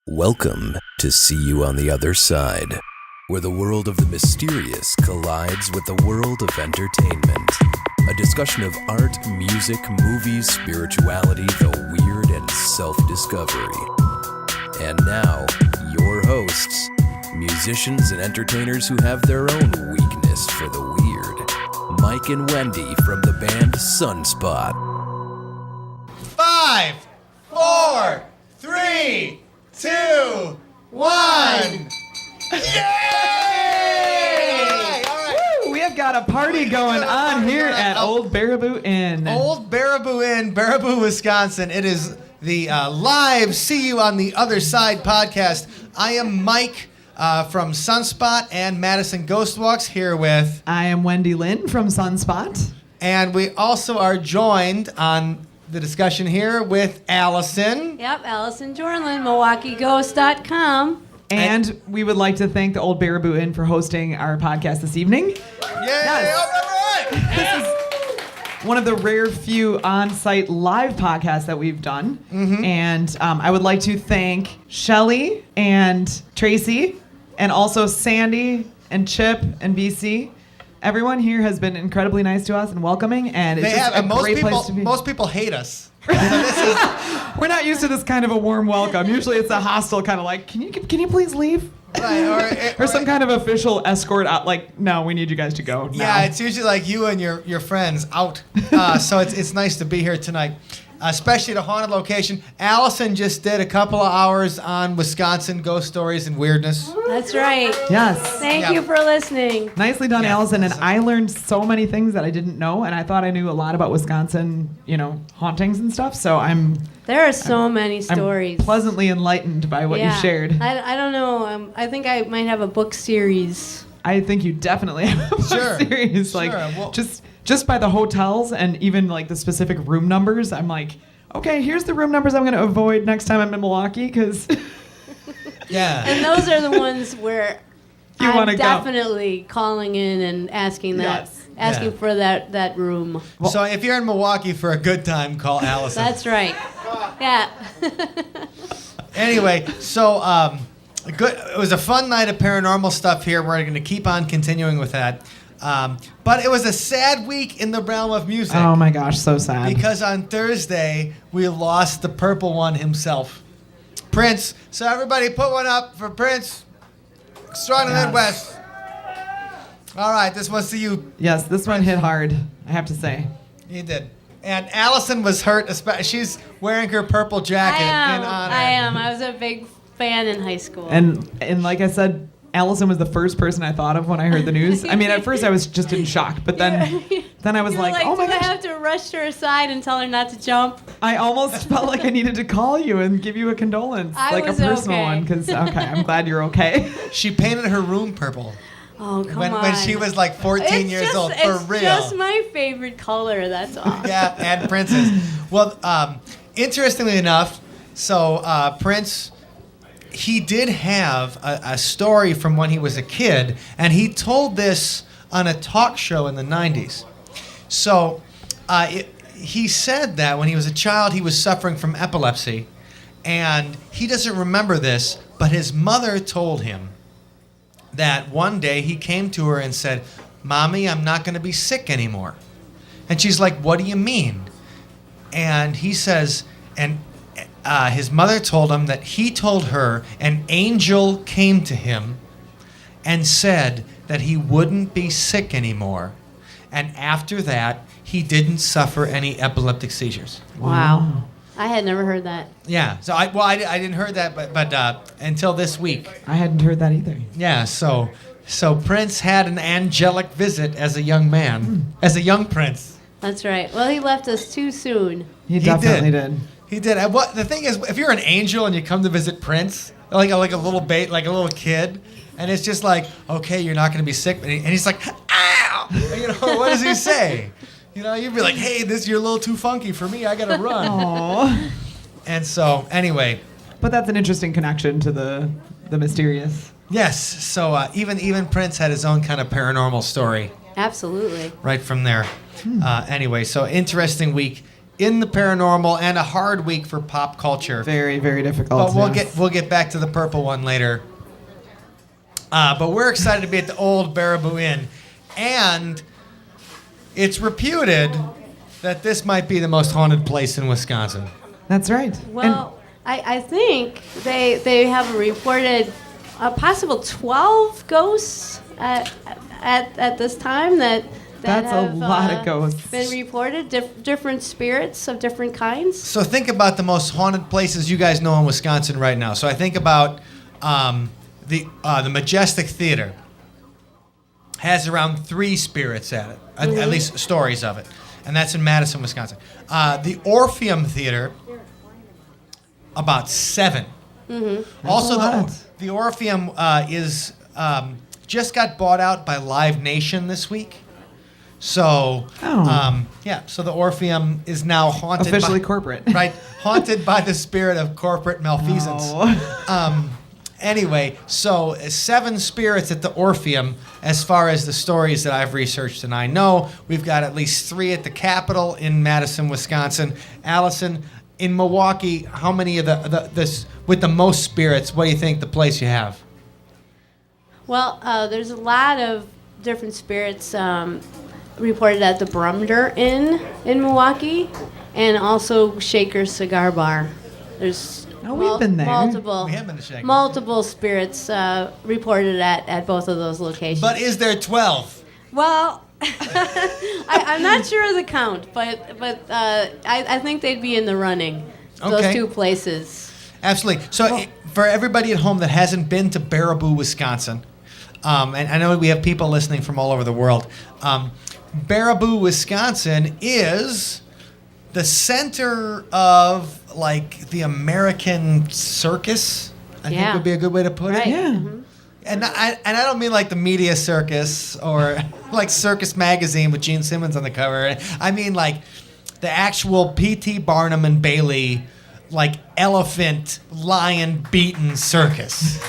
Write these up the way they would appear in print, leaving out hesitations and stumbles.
Welcome to See You on the Other Side, where the world of the mysterious collides with the world of entertainment. A discussion of art, music, movies, spirituality, the weird, and self-discovery. And now, your hosts, musicians and entertainers who have their own weakness for the weird, Mike and Wendy from the band Sunspot. 5, 4, 3, 2, 1. Yay! All right. Woo, we have got a party going on here at Old Baraboo Inn. Old Baraboo Inn, Baraboo, Wisconsin. It is the live See You on the Other Side podcast. I am Mike from Sunspot and Madison Ghostwalks here with... I am Wendy Lynn from Sunspot. And we also are joined on the discussion here with Allison. Yep, Allison Jorlin, MilwaukeeGhost.com. And we would like to thank the Old Baraboo Inn for hosting our podcast this evening. Yay! Yes. All right. This is one of the rare few on-site live podcasts that we've done. Mm-hmm. And I would like to thank Shelly and Tracy and also Sandy and Chip and BC. Everyone here has been incredibly nice to us and welcoming, and it's just a great place to be. Most people hate us. So this is... We're not used to this kind of a warm welcome. Usually it's a hostile kind of like, can you please leave? Right, or some kind of official escort out, like, no, we need you guys to go now. Yeah, it's usually like you and your friends out. So it's nice to be here tonight, especially at a haunted location. Allison just did a couple of hours on Wisconsin ghost stories and weirdness. That's right. Yes. Thank you for listening. Nicely done, Allison. And I learned so many things that I didn't know, and I thought I knew a lot about Wisconsin, hauntings and stuff. So There are so many stories. I'm pleasantly enlightened by what you shared. I don't know. I think I might have a book series. I think you definitely have a book series. Sure. Well, just by the hotels and even like the specific room numbers, I'm like, okay, here's the room numbers I'm going to avoid next time I'm in Milwaukee, because... Yeah. And those are the ones where I'm definitely calling in and asking for that room. Well, so if you're in Milwaukee for a good time, call Allison. That's right. Yeah. Anyway, so good. It was a fun night of paranormal stuff here. We're going to keep on continuing with that. But it was a sad week in the realm of music. Oh my gosh, so sad. Because on Thursday, we lost the purple one himself, Prince. So everybody put one up for Prince. Strong in the Midwest. All right, this one's to you. Yes, this one hit hard, I have to say. He did. And Allison was hurt. She's wearing her purple jacket in honor. I am. I was a big fan in high school. And like I said, Allison was the first person I thought of when I heard the news. I mean, at first I was just in shock, but then I was like, oh my gosh. I have to rush her aside and tell her not to jump? I almost felt like I needed to call you and give you a condolence, like a personal one, because, I'm glad you're okay. She painted her room purple. Oh, come on. When she was like 14 years old, for real. It's just my favorite color, that's all. Yeah, and Prince's. Well, interestingly enough, so Prince... He did have a story from when he was a kid, and he told this on a talk show in the 90s. So he said that when he was a child, he was suffering from epilepsy, and he doesn't remember this, but his mother told him that one day he came to her and said, "Mommy, I'm not going to be sick anymore." And she's like, "What do you mean?" And he says, his mother told him that he told her an angel came to him and said that he wouldn't be sick anymore. And after that, he didn't suffer any epileptic seizures. Wow. I had never heard that. Yeah. So I didn't heard that, but until this week. I hadn't heard that either. Yeah. So Prince had an angelic visit as a young man, as a young prince. That's right. Well, he left us too soon. He definitely did. He did. And the thing is, if you're an angel and you come to visit Prince, like a little like a little kid, and it's just like, okay, you're not going to be sick, and he's like, ow! What does he say? You'd be like, hey, you're a little too funky for me. I got to run. Aww. And so, anyway. But that's an interesting connection to the mysterious. Yes. So even Prince had his own kind of paranormal story. Absolutely. Right from there. Anyway, so interesting week in the paranormal and a hard week for pop culture. Very, very difficult. But we'll get back to the purple one later. But we're excited to be at the old Baraboo Inn, and it's reputed that this might be the most haunted place in Wisconsin. That's right. Well, I think they have reported a possible 12 ghosts at this time that that's have, a lot of ghosts. Been reported, different spirits of different kinds. So think about the most haunted places you guys know in Wisconsin right now. So I think about the Majestic Theater. Has around 3 spirits at it, at least stories of it, and that's in Madison, Wisconsin. The Orpheum Theater, about 7. Mm-hmm. Also, the Orpheum is just got bought out by Live Nation this week. So, so the Orpheum is now haunted. Officially corporate. Right, haunted by the spirit of corporate malfeasance. No. Anyway, so 7 spirits at the Orpheum as far as the stories that I've researched and I know. We've got at least 3 at the Capitol in Madison, Wisconsin. Allison, in Milwaukee, how many of the with the most spirits, what do you think the place you have? Well, there's a lot of different spirits reported at the Brumder Inn in Milwaukee, and also Shaker's Cigar Bar. There's we've been there. Multiple, We have been to Shaker's. multiple spirits reported at both of those locations. But is there 12? Well, I'm not sure of the count, but I think they'd be in the running. Those Okay. 2 places. Absolutely. So for everybody at home that hasn't been to Baraboo, Wisconsin, and I know we have people listening from all over the world, Baraboo, Wisconsin is the center of like the American circus, I think would be a good way to put Right. it. Yeah. Mm-hmm. And I don't mean like the media circus or like Circus Magazine with Gene Simmons on the cover. I mean like the actual P.T. Barnum and Bailey, like elephant, lion beaten circus.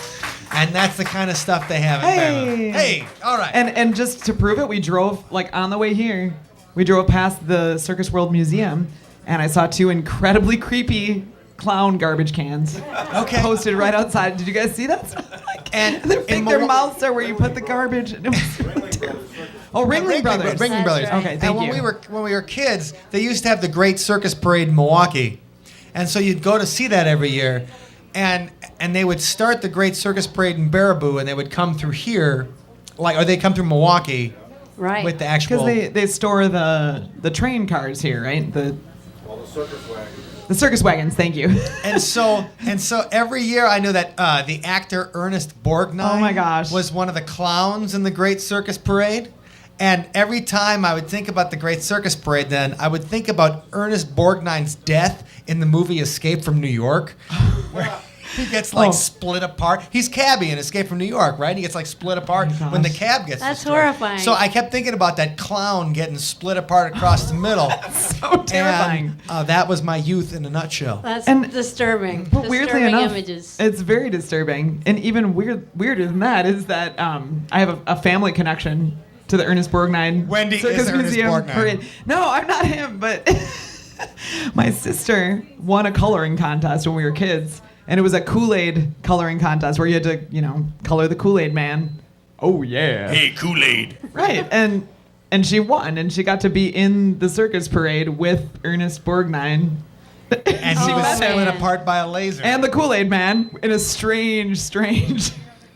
And that's the kind of stuff they have in Baraboo. Hey, all right. And just to prove it, we drove, like on the way here, we drove past the Circus World Museum, and I saw 2 incredibly creepy clown garbage cans posted right outside. Did you guys see that? And their mouths are where you put the garbage. And it was really terrible. Oh, Ringling Brothers. Ringling Brothers. right. Okay, thank and you. when we were kids, they used to have the Great Circus Parade in Milwaukee, and so you'd go to see that every year, and they would start the Great Circus Parade in Baraboo, and they would come through here, or they come through Milwaukee, Right. with the actual. Because they store the train cars here, right? The circus wagons, thank you. And so every year I know that the actor Ernest Borgnine Oh my gosh. was one of the clowns in the Great Circus Parade. And every time I would think about the Great Circus Parade, then I would think about Ernest Borgnine's death in the movie Escape from New York, where he gets split apart. He's Cabby in Escape from New York, right? He gets split apart when the cab gets That's destroyed. horrifying. So I kept thinking about that clown getting split apart across the middle. So terrifying. And, that was my youth in a nutshell. That's And- disturbing. But weirdly Disturbing enough, images. it's very disturbing. And even weirder than that is that I have a family connection to the Ernest Borgnine Wendy Circus is Ernest Museum Borgnine. Parade. No, I'm not him, but my sister won a coloring contest when we were kids. And it was a Kool-Aid coloring contest where you had to, color the Kool-Aid man. Oh, yeah. Hey, Kool-Aid. Right. And she won, and she got to be in the circus parade with Ernest Borgnine. And he Oh, was man. split apart by a laser. And the Kool-Aid man in a strange.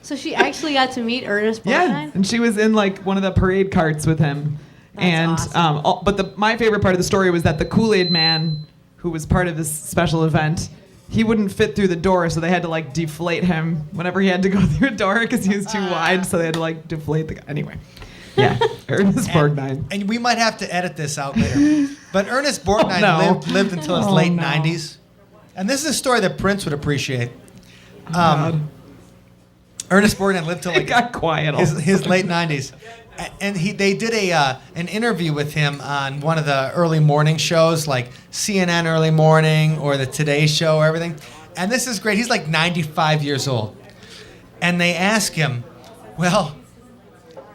So she actually got to meet Ernest Yeah, Borgnine? and she was in one of the parade carts with him. That's awesome. But my favorite part of the story was that the Kool-Aid man, who was part of this special event, he wouldn't fit through the door, so they had to deflate him whenever he had to go through a door because he was too wide. So they had to deflate the guy. Anyway, yeah, Ernest Borgnine. And we might have to edit this out later. But Ernest Borgnine lived until his late 90s. And this is a story that Prince would appreciate. God. Ernest Borgnine lived till It got quiet. all of a his sudden. late 90s. And they did an interview with him on one of the early morning shows, like CNN Early Morning or the Today Show or everything. And this is great. He's 95 years old. And they ask him, well,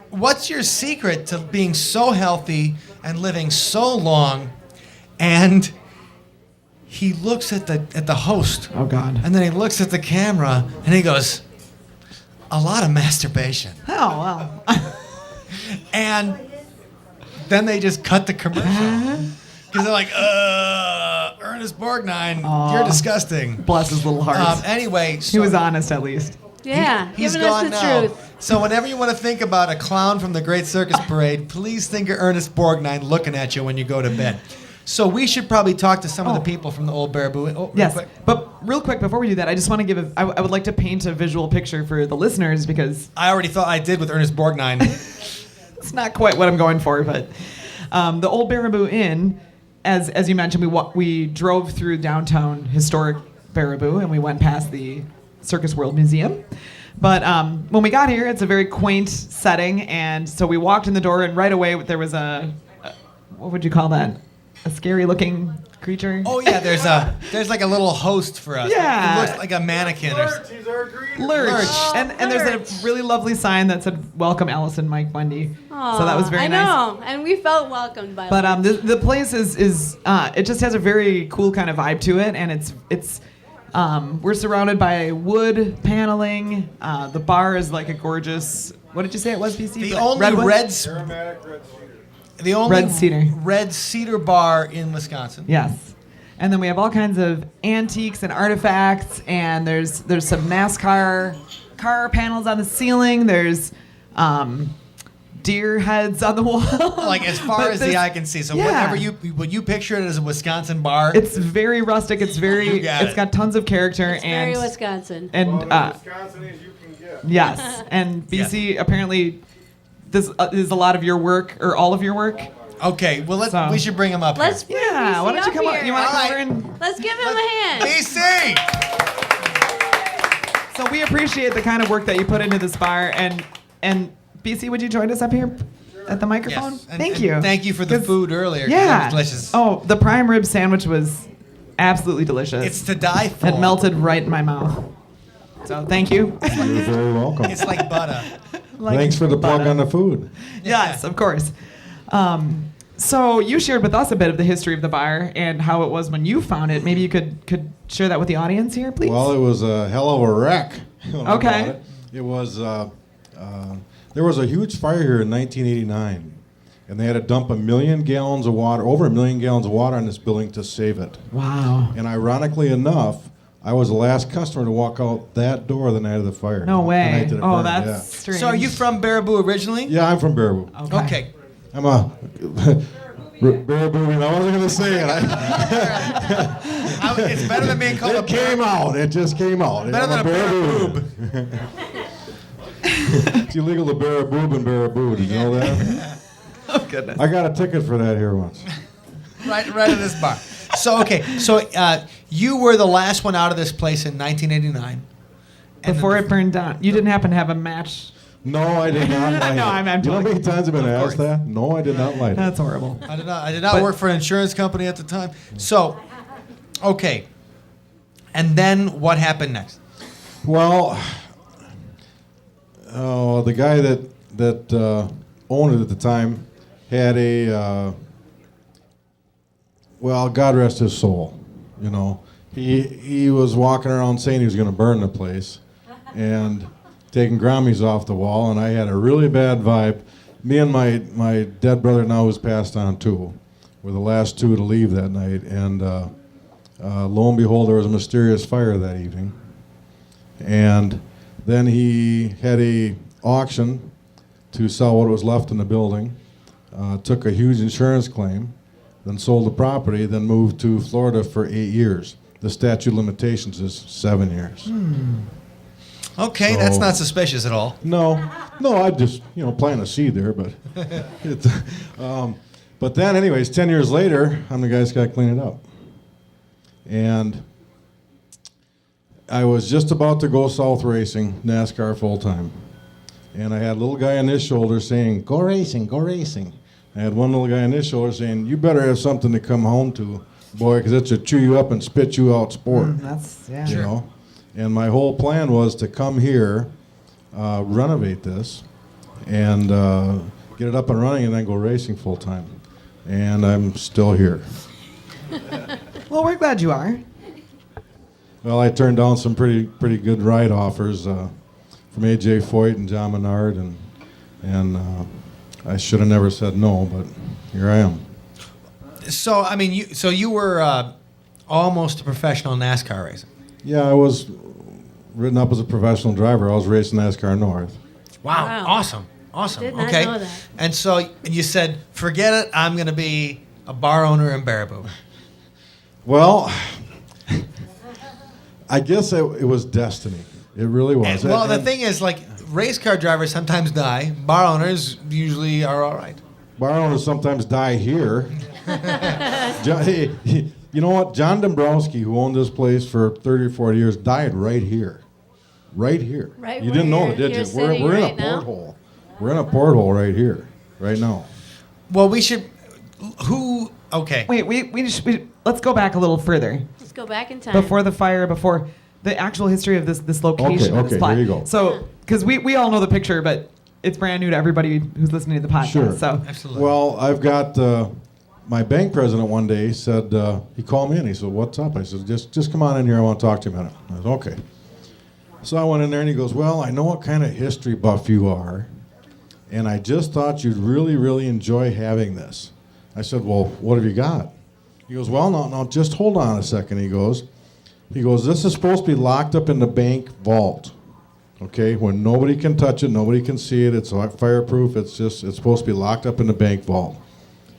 what's your secret to being so healthy and living so long? And he looks at the host. Oh God. And then he looks at the camera and he goes, "A lot of masturbation." Oh well. And then they just cut the commercial. Because they're like, Ernest Borgnine, you're disgusting. Bless his little heart. Anyway, so He was honest at least. Yeah, he's giving gone us the now. truth. So whenever you want to think about a clown from the Great Circus Parade, please think of Ernest Borgnine looking at you when you go to bed. So we should probably talk to some of the people from the old Baraboo. Oh, real Yes, quick. but real quick before we do that, I just want to give I would like to paint a visual picture for the listeners because I already thought I did with Ernest Borgnine. it's not quite what I'm going for. But the old Baraboo Inn, as you mentioned, we drove through downtown historic Baraboo and we went past the Circus World Museum. But when we got here, it's a very quaint setting, and so we walked in the door, and right away there was a what would you call that? A scary-looking creature. Oh yeah, there's like a little host for us. Yeah. It looks like a mannequin. He's our greeter. Lurch. Lurch. And there's a really lovely sign that said "Welcome, Allison, Mike Bundy." So that was very I nice. know, and we felt welcomed by But them. the place is it just has a very cool kind of vibe to it, and it's we're surrounded by wood paneling. The bar is like a gorgeous. What did you say it was, PC? The only Redwood? Aromatic red cedar. the only Red Cedar. red cedar bar in Wisconsin. Yes. And then we have all kinds of antiques and artifacts, and there's some NASCAR car panels on the ceiling. There's deer heads on the wall. Like as far But as the there's- eye can see. So yeah. when you picture it as a Wisconsin bar, It's very rustic. It's very. You got It's it. got tons of character It's and very Wisconsin. and Wisconsin as you can get. yes. And BC apparently this is a lot of your work or all of your work. okay. Well, So- we should bring him up. Let's here. bring Yeah. BC Why don't you up come here. up? You want to All come over right. and? Let's give him a hand. BC. So we appreciate the kind of work that you put into this bar, and BC, would you join us up here at the microphone? Yes. And- Thank and you. Thank you for the 'Cause- food earlier. 'cause Yeah. It was delicious. Oh, the prime rib sandwich was absolutely delicious. It's to die for. It melted right in my mouth. So thank you. You're very welcome. It's like butter. Like Thanks for the plug butter. on the food. Yes, of course. So you shared with us a bit of the history of the bar and how it was when you found it. Maybe you could share that with the audience here, please. Well, it was a hell of a wreck. when I Okay. bought it. It was, there was a huge fire here in 1989, and they had to dump 1 million gallons of water, over 1 million gallons of water on this building to save it. Wow. And ironically enough, I was the last customer to walk out that door the night of the fire. No The way. night that it Oh, burned, that's strange. So are you from Baraboo originally? Yeah, I'm from Baraboo. Okay. I'm a Baraboo, and I wasn't going to say it. It's better than being called a It came out. It just came out. Better than I'm a Baraboo. It's illegal to bear a boob in Baraboo. Did you know that? Oh, goodness. I got a ticket for that here once. right at this bar. So okay, so you were the last one out of this place in 1989. And Before it burned down. You didn't happen to have a match. No, I did not light No, it. I'm You know how totally- many times I've been asked that? No, I did not light it. That's horrible. I did not But- work for an insurance company at the time. So, okay. And then what happened next? Well, the guy that owned it at the time had a well, God rest his soul. You know, he was walking around saying he was going to burn the place, and taking Grammies off the wall, and I had a really bad vibe. Me and my dead brother now who's passed on too were the last two to leave that night, and lo and behold, there was a mysterious fire that evening. And then he had a auction to sell what was left in the building, took a huge insurance claim, then sold the property, then moved to Florida for 8 years. The statute of limitations is 7 years. Okay, So- that's not suspicious at all. No, I just plant a seed there, but it's, but then anyways, 10 years later, I'm the guy that's got to clean it up, and I was just about to go south racing NASCAR full time, and I had a little guy on his shoulder saying, "Go racing, go racing." I had one little guy on his shoulder saying, "You better have something to come home to, boy, because it's a chew you up and spit you out sport." That's, yeah. You know, and my whole plan was to come here, renovate this, and get it up and running, and then go racing full time. And I'm still here. Well, we're glad you are. Well, I turned down some pretty good ride offers from A.J. Foyt and John Menard, and I should have never said no, but here I am. So I mean, you were almost a professional NASCAR racer. Yeah, I was written up as a professional driver. I was racing NASCAR North. Wow. Awesome. Did not Okay. know that. And so you said, forget it. I'm going to be a bar owner in Baraboo. Well, I guess it was destiny. It really was. Well, the thing is, like, race car drivers sometimes die. Bar owners usually are all right. Bar owners sometimes die here. You know what? John Dombrowski, who owned this place for 30 or 40 years, died right here. Right here. Right you where didn't know you're- it, did you're you? sitting We're in right a now? porthole. We're in a porthole right here, right now. Well, we should. Okay. Wait, let's go back a little further. Let's go back in time. Before the fire, before the actual history of this location. of this okay, plot. here you go. So, because we all know the picture, but it's brand new to everybody who's listening to the podcast. Sure. So, Absolutely. Well, I've got my bank president one day said, he called me in. He said, "What's up?" I said, just come on in here. I want to talk to you a minute. I said, "Okay." So I went in there and he goes, "Well, I know what kind of history buff you are, and I just thought you'd really, really enjoy having this." I said, "Well, what have you got?" He goes, "Well, no, just hold on a second." He goes, "This is supposed to be locked up in the bank vault, okay? When nobody can touch it, nobody can see it. It's fireproof. It's supposed to be locked up in the bank vault."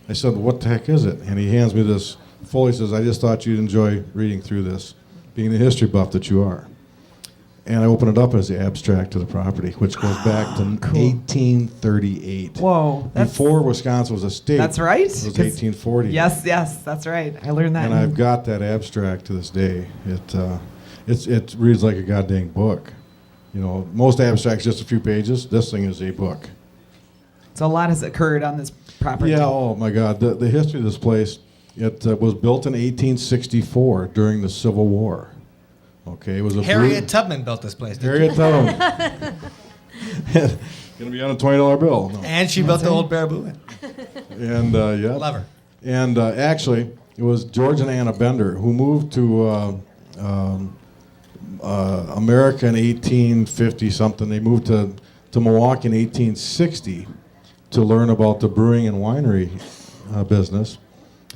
I said, "What the heck is it?" And he hands me this full. He says, "I just thought you'd enjoy reading through this, being the history buff that you are." And I open it up as the abstract to the property, which goes back to 1838. whoa. Before Wisconsin was a state. That's right. It was 1840. Yes, that's right. I learned that. And I've got that abstract to this day. It reads like a goddamn book. You know, most abstracts just a few pages. This thing is a book. So a lot has occurred on this property. Yeah. Oh my God. The history of this place. It was built in 1864 during the Civil War. Okay, it was a Harriet Tubman built this place. Harriet Tubman. Gonna be on a $20 bill. No. And she built the old Baraboo Inn. And yeah. Love her. And actually, it was George and Anna Bender who moved to America in 1850 something. They moved to Milwaukee in 1860 to learn about the brewing and winery business,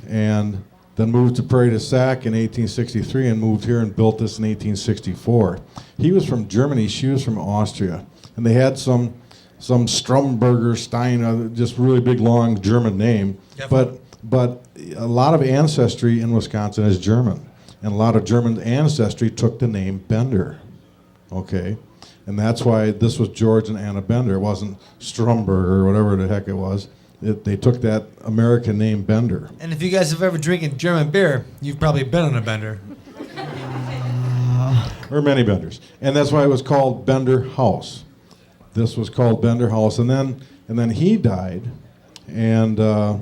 and then moved to Prairie du Sac in 1863 and moved here and built this in 1864. He was from Germany, she was from Austria, and they had some Stromberger Stein, just really big long German name, Definitely. but a lot of ancestry in Wisconsin is German, and a lot of German ancestry took the name Bender, okay? And that's why this was George and Anna Bender. It wasn't Stromberger or whatever the heck it was. They took that American name Bender. And if you guys have ever drinking German beer, you've probably been on a bender. Or many Benders. And that's why it was called Bender House. This was called Bender House. And then he died, and the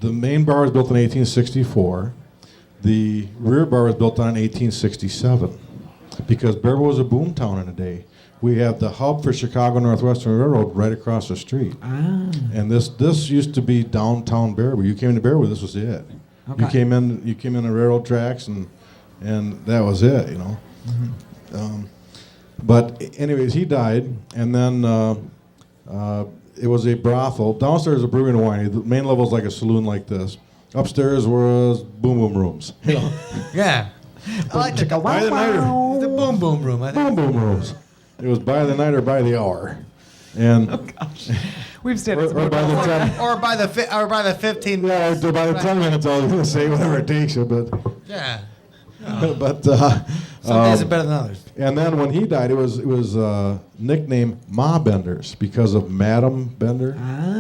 main bar was built in 1864. The rear bar was built on in 1867 because Baraboo was a boom town in a day. We have the hub for Chicago Northwestern Railroad right across the street. Ah. And this used to be downtown Baraboo. You came into Baraboo, this was it. Okay. You came in the railroad tracks, and that was it, you know. Mm-hmm. But anyways, he died, and then it was a brothel. Downstairs was a brewing and winery. The main level was like a saloon like this. Upstairs was boom boom rooms. You know, Yeah. I like the, by the night or the boom boom room, I think. boom boom rooms. It was by the night or by the hour, and We've stayed at or by the time. Or by the 15 Yeah, minutes. by the 10 minutes, I was going to say whatever it takes you, but Yeah. but Some days are better than others. and then when he died, it was nicknamed Ma Benders because of Madam Bender.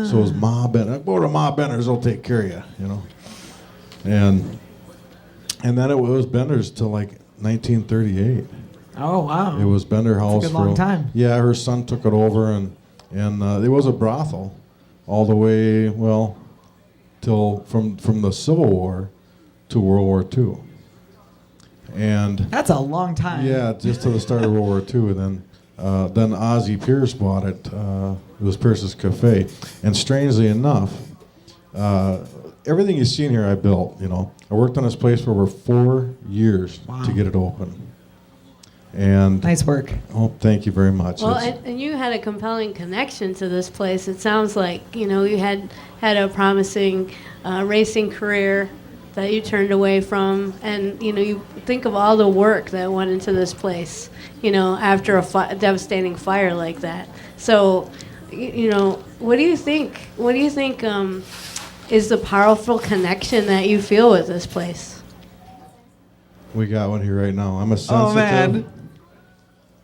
So it was Ma Bender. Go to Ma Benders, they'll take care of you, you know. And then it was Benders till like 1938. Oh, wow. It was Bender House good long time. Yeah, her son took it over, and it was a brothel all the way till from the Civil War to World War II. And That's a long time. yeah, just to the start of World War II, and then Ozzie Pierce bought it. It was Pierce's Cafe, and strangely enough, everything you see in here I built. You know, I worked on this place for over 4 years Wow. to get it open. And Nice work. oh, thank you very much. Well, It's- and you had a compelling connection to this place. It sounds like you had a promising racing career that you turned away from, and you think of all the work that went into this place. After a devastating fire like that. So, what do you think? What do you think is the powerful connection that you feel with this place? we got one here right now. I'm a sensitive. Oh, man.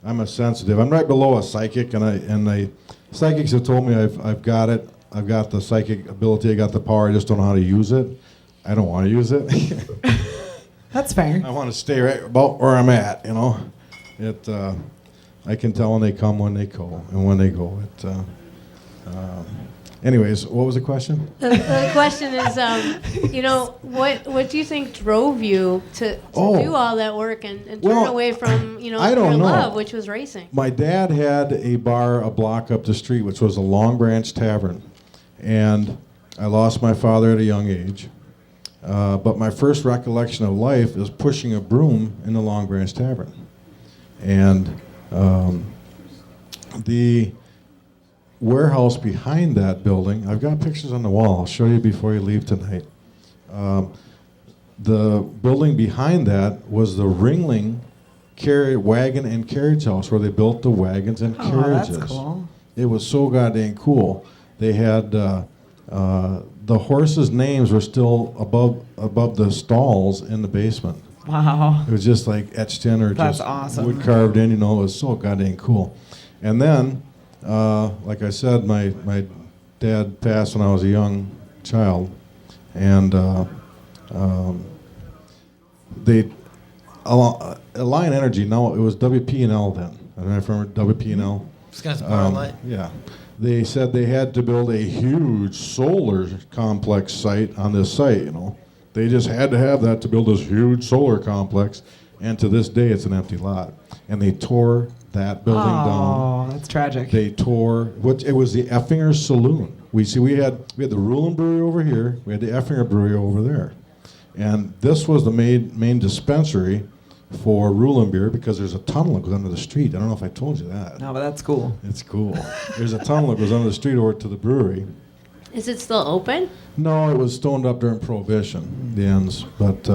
I'm a sensitive. I'm right below a psychic, and the psychics have told me I've got it. I've got the psychic ability. I got the power. I just don't know how to use it. I don't want to use it. That's fair. I want to stay right about where I'm at. It. I can tell when they come, when they go, and when they go. Anyways, what was the question? The question is, what do you think drove you to do all that work and turn Well, away from I don't your know. love, which was racing? My dad had a bar a block up the street, which was a Long Branch Tavern, and I lost my father at a young age. But my first recollection of life is pushing a broom in the Long Branch Tavern, and the warehouse behind that building, I've got pictures on the wall. I'll show you before you leave tonight. The building behind that was the Ringling wagon and carriage house where they built the wagons and carriages. That's cool. It was so goddamn cool. They had the horses' names were still above the stalls in the basement. Wow. It was just like etched in or That's just awesome. wood carved in. It was so goddamn cool. And then, like I said, my dad passed when I was a young child, and Alliant Energy. No, it was WP&L then. I don't know if you remember WP&L. Wisconsin Power Line. Yeah. They said they had to build a huge solar complex site on this site, They just had to have that to build this huge solar complex, and to this day it's an empty lot. And they tore that building down. Oh, that's tragic. They tore it was the Effinger Saloon. We had the Rulin Brewery over here, we had the Effinger Brewery over there. And this was the main dispensary for Rulin beer because there's a tunnel that goes under the street. I don't know if I told you that. No, but that's cool. It's cool. There's a tunnel that goes under the street over to the brewery. Is it still open? No, it was stoned up during Prohibition, the ends. But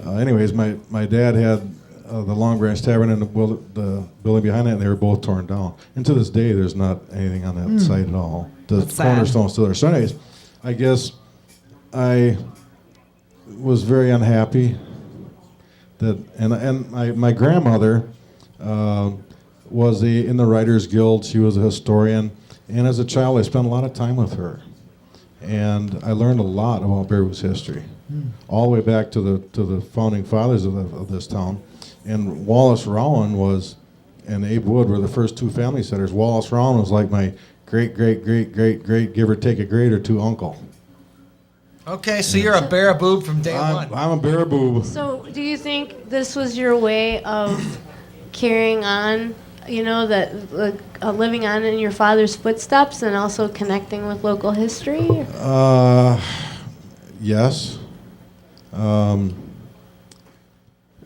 anyways, my dad had the Long Branch Tavern and the building behind it, and they were both torn down. And to this day, there's not anything on that site at all. The That's sad. cornerstone's still there. So anyways, I guess I was very unhappy that, and my grandmother was in the Writers Guild. She was a historian, and as a child, I spent a lot of time with her, and I learned a lot about Baraboo's history, all the way back to the founding fathers of this town. And Wallace Rowan and Abe Wood were the first two family setters. Wallace Rowan was like my great, give or take a grade or two uncle. Okay, so you're a Baraboo from day one. I'm a Baraboo. So, do you think this was your way of carrying on, living on in your father's footsteps and also connecting with local history? Yes.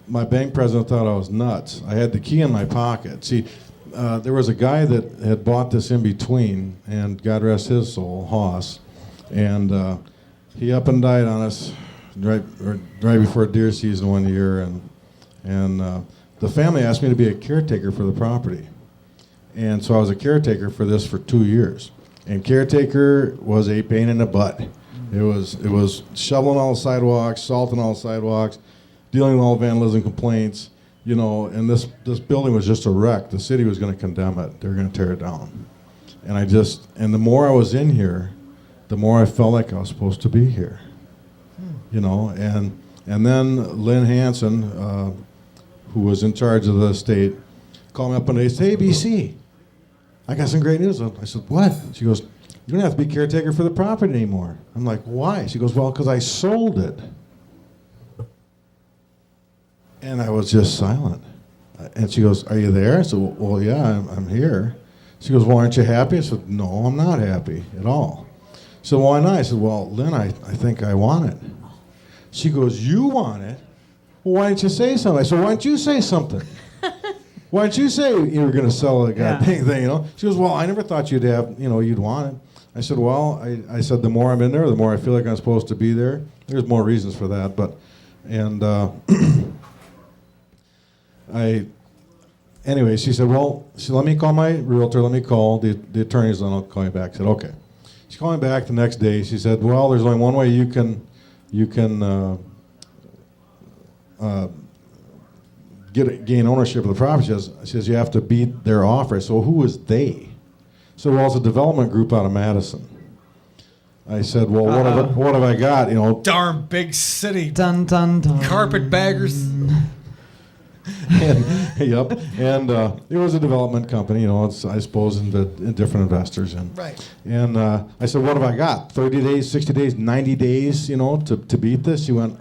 My bank president thought I was nuts. I had the key in my pocket. See, there was a guy that had bought this in between, and God rest his soul, Hoss, and he up and died on us right before deer season one year, and the family asked me to be a caretaker for the property, and so I was a caretaker for this for 2 years, and caretaker was a pain in the butt. It was shoveling all the sidewalks, salting all the sidewalks, dealing with all vandalism complaints, and this building was just a wreck. The city was going to condemn it. They were going to tear it down. And the more I was in here, the more I felt like I was supposed to be here. And then Lynn Hansen, who was in charge of the estate, called me up one day and said, "Hey, BC, I got some great news." I said, "What?" She goes, "You don't have to be caretaker for the property anymore." I'm like, "Why?" She goes, "Well, because I sold it." And I was just silent. And she goes, "Are you there?" I said, "Well, yeah, I'm here." She goes, "Well, aren't you happy?" I said, "No, I'm not happy at all." So why not? I said, "Well, Lynn, I think I want it." She goes, you want it? Well, why didn't you say something? I said, why don't you say something? Why didn't you say you were going to sell the goddamn thing, you know? She goes, well, I never thought you'd have, you'd want it. I said, well, I said, the more I'm in there, the more I feel like I'm supposed to be there. There's more reasons for that, but, anyway, she said, well, let me call my realtor, let me call the attorneys, and I'll call you back. I said, okay. She called me back the next day. She said, well, there's only one way you can gain ownership of the property. She says, you have to beat their offer. So who is they? So, well, it's a development group out of Madison. I said, well, what have I got? Darn big city. Dun, dun, dun. Carpetbaggers. Yep. And it was a development company, it's, I suppose, in different investors. Right. And I said, what have I got? 30 days, 60 days, 90 days, to beat this? She went,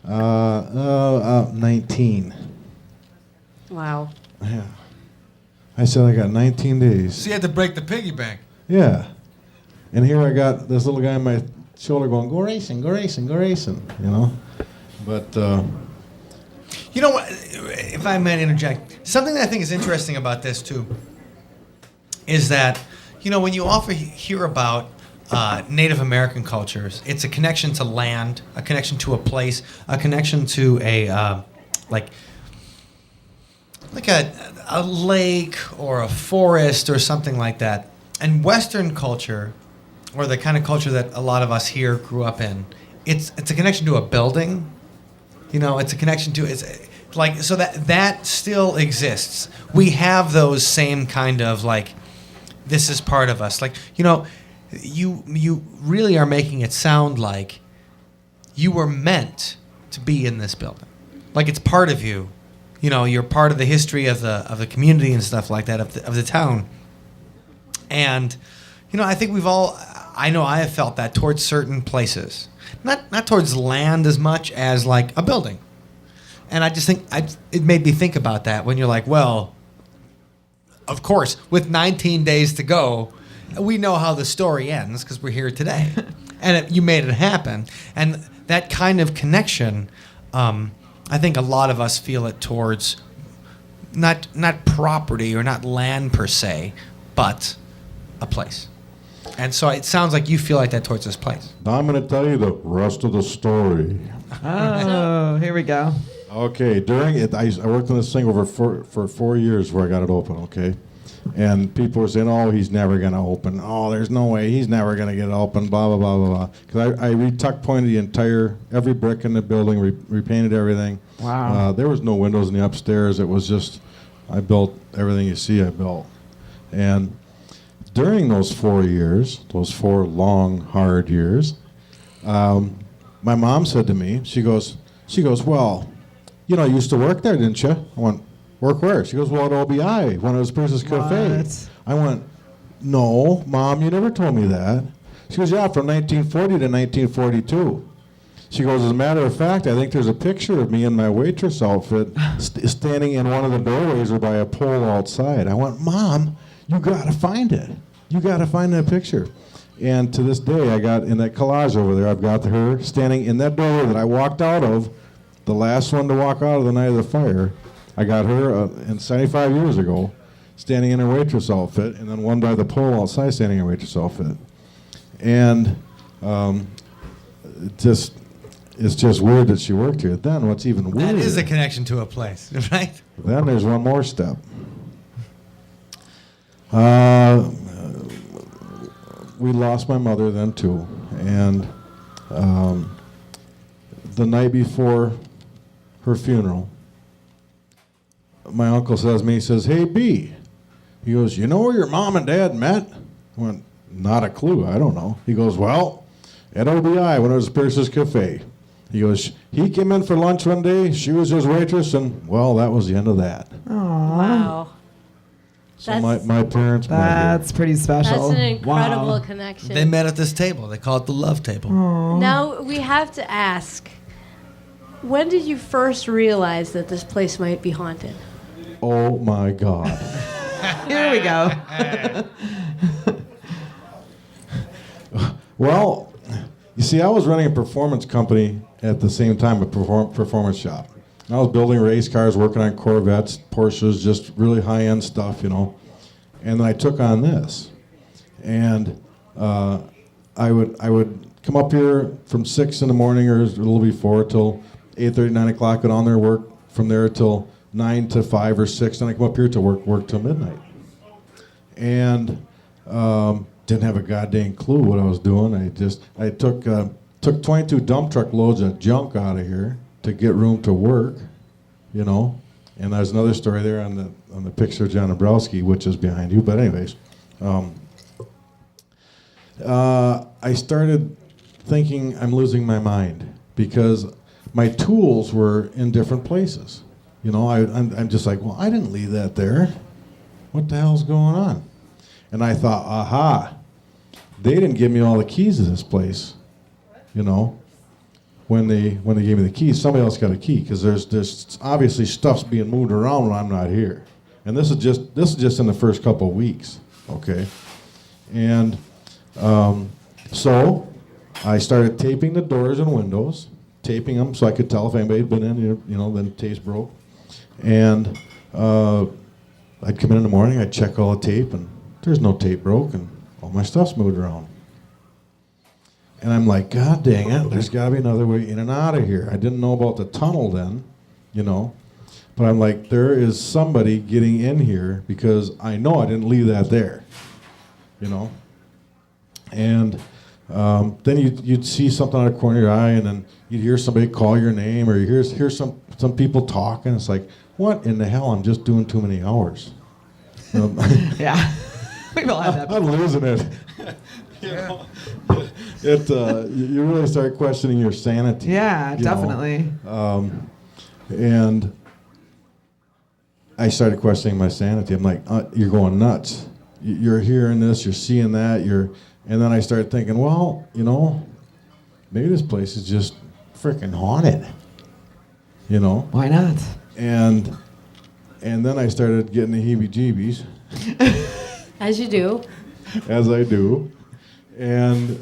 19. Wow. Yeah. I said, I got 19 days. So you had to break the piggy bank. Yeah. And here I got this little guy on my shoulder going, go racing, go racing, go racing, But... You know what, if I might interject, something that I think is interesting about this, too, is that, when you often hear about Native American cultures, it's a connection to land, a connection to a place, a connection to a lake or a forest or something like that. And Western culture, or the kind of culture that a lot of us here grew up in, it's a connection to a building. It's a connection to so that still exists. We have those same kind of this is part of us. You really are making it sound like you were meant to be in this building. Like it's part of you. You're part of the history of the community and stuff like that of the town. And I think I know I have felt that towards certain places. Not towards land as much as like a building. And I just think it made me think about that when you're like, well, of course, with 19 days to go, we know how the story ends because we're here today. And you made it happen. And that kind of connection, I think a lot of us feel it towards not property or not land per se, but a place. And so it sounds like you feel like that towards this place. Now I'm going to tell you the rest of the story. Oh, here we go. Okay, during it, I worked on this thing for 4 years where I got it open, okay? And people were saying, oh, he's never going to open. Oh, there's no way. He's never going to get it open, blah, blah, blah, blah, blah. Because I re-tuck pointed every brick in the building, repainted everything. Wow. There was no windows in the upstairs. It was just, I built everything you see I built. And during those 4 years, those 4 long, hard years, my mom said to me, she goes, well, you used to work there, didn't you? I went, work where? She goes, well, at OBI, when it was Princess Cafe. What? I went, no, Mom, you never told me that. She goes, yeah, from 1940 to 1942. She goes, as a matter of fact, I think there's a picture of me in my waitress outfit standing in one of the doorways or by a pole outside. I went, Mom, you got to find it. You got to find that picture. And to this day, I got in that collage over there, I've got her standing in that doorway that I walked out of, the last one to walk out of the night of the fire. I got her 75 years ago, standing in her waitress outfit, and then one by the pole outside standing in her waitress outfit. And it's just weird that she worked here. Then what's even weirder... That is a connection to a place, right? Then there's one more step. We lost my mother then too, and the night before her funeral, my uncle says to me, he says, hey, B. He goes, you know where your mom and dad met? I went, not a clue, I don't know. He goes, well, at OBI when it was Pierce's Cafe. He goes, he came in for lunch one day, she was his waitress, and, well, that was the end of that. Wow. So my parents met here. That's pretty special. That's an incredible Wow. connection. They met at this table. They call it the love table. Now, we have to ask, when did you first realize that this place might be haunted? Oh, my God. Here we go. Well, you see, I was running a performance company at the same time a performance shop. And I was building race cars, working on Corvettes, Porsches, just really high-end stuff, you know. And then I took on this. And I would come up here from 6 in the morning or a little before till 8:30, 9 o'clock, go down there, work from there till 9 to 5 or 6, then I come up here to work till midnight. And didn't have a goddamn clue what I was doing. I took 22 dump truck loads of junk out of here to get room to work, you know. And there's another story there on the picture of John Abrowski, which is behind you. But anyways, I started thinking I'm losing my mind because my tools were in different places. You know, I'm just like, well, I didn't leave that there. What the hell's going on? And I thought, aha, they didn't give me all the keys to this place. You know, when they gave me the keys, somebody else got a key because there's obviously stuff's being moved around when I'm not here. And this is just in the first couple of weeks, okay? And so I started taping the doors and windows, taping them so I could tell if anybody had been in, you know, then tapes broke. And I'd come in the morning, I'd check all the tape, and there's no tape broke, and all my stuff's moved around. And I'm like, God dang it, there's got to be another way in and out of here. I didn't know about the tunnel then, you know. But I'm like, there is somebody getting in here because I know I didn't leave that there, you know. And then you'd see something out of the corner of your eye, and then you'd hear somebody call your name, or you hear some people talking. It's like, what in the hell? I'm just doing too many hours. Yeah. We've all had that I'm before. losing it. You know, you really start questioning your sanity. Yeah, you know. definitely. And I started questioning my sanity. I'm like, you're going nuts. You're hearing this, you're seeing that, and then I started thinking, well, you know, maybe this place is just freaking haunted. You know? Why not? And then I started getting the heebie-jeebies. As you do. As I do. And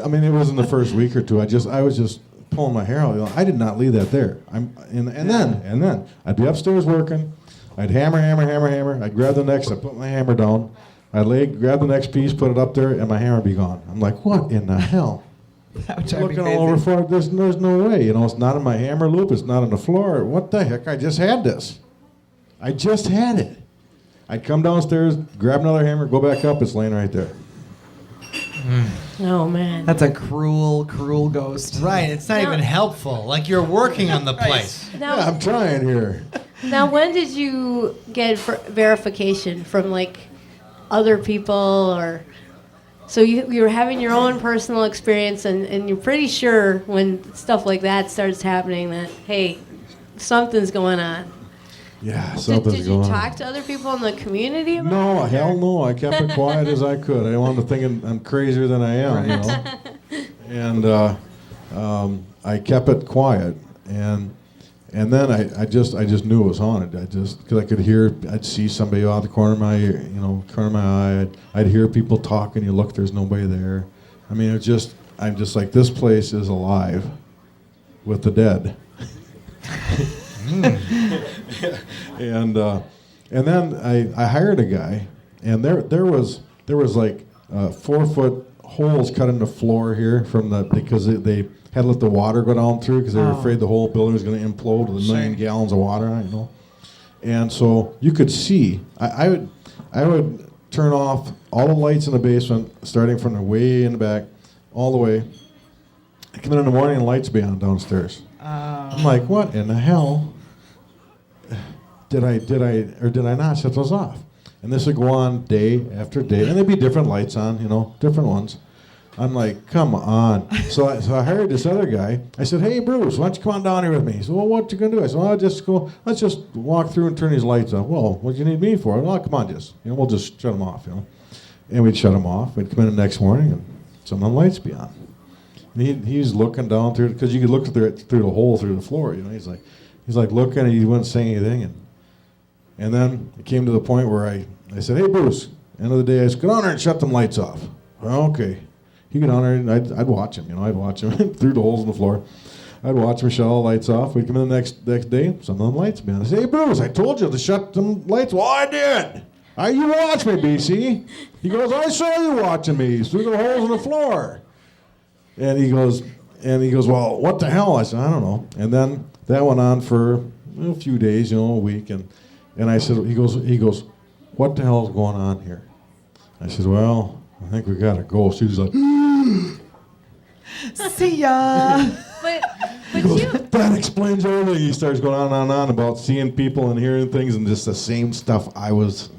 I mean, it was in the first week or two. I was just pulling my hair out. You know, I did not leave that there. Then I'd be upstairs working. I'd hammer. I'd grab the next. I'd put my hammer down. I'd grab the next piece, put it up there, and my hammer be gone. I'm like, what in the hell? That would drive me Looking crazy. all over for it. There's no way. You know, it's not in my hammer loop. It's not on the floor. What the heck? I just had this. I just had it. I'd come downstairs, grab another hammer, go back up. It's laying right there. Oh, man. That's a cruel, cruel ghost. Right, it's not even helpful. Like you're working on the place. Now, Yeah, I'm trying here. now, when did you get verification from, like, other people or... So you were having your own personal experience, and you're pretty sure when stuff like that starts happening that, hey, something's going on. Yeah, Did something's you going talk on. to other people in the community about No, it? hell no. I kept it quiet as I could. I didn't want them thinking I'm crazier than I am, you know. And I kept it quiet, and then I just knew it was haunted. Because I could hear, I'd see somebody out the corner of my ear, corner of my eye. I'd hear people talking. You look, there's nobody there. I mean, I'm just like, this place is alive with the dead. And then I hired a guy, and there was like 4-foot holes cut in the floor here because they had to let the water go down through because they were afraid the whole building was going to implode with 1 million gallons of water on it, you know. And so you could see. I would turn off all the lights in the basement, starting from the way in the back, all the way. I come in the morning and the lights be on downstairs. I'm like, what in the hell? Did I not shut those off? And this would go on day after day, and there'd be different lights on, different ones. I'm like, come on. So I hired this other guy. I said, hey, Bruce, why don't you come on down here with me? He said, well, what you going to do? I said, well, let's just walk through and turn these lights off. Well, what do you need me for? Well, come on, we'll just shut them off, And we'd shut them off. We'd come in the next morning, and some of the lights be on. And he's looking down through, because you could look through the hole through the floor, He's like looking, and he wouldn't say anything. And then it came to the point where I said, hey, Bruce, end of the day, I said, go down there and shut them lights off. Well, okay. He'd get down there, and I'd watch him, I'd watch him through the holes in the floor. I'd watch him shut all the lights off. We'd come in the next day, some of them lights be on. I'd say, hey, Bruce, I told you to shut them lights. Well, I did. You watch me, BC. He goes, I saw you watching me through the holes in the floor. And he goes, well, what the hell? I said, I don't know. And then that went on for a few days, a week. And I said, he goes, what the hell is going on here? I said, well, I think we got a ghost. He was like, see ya. But that explains everything. He starts going on and on about seeing people and hearing things and just the same stuff I was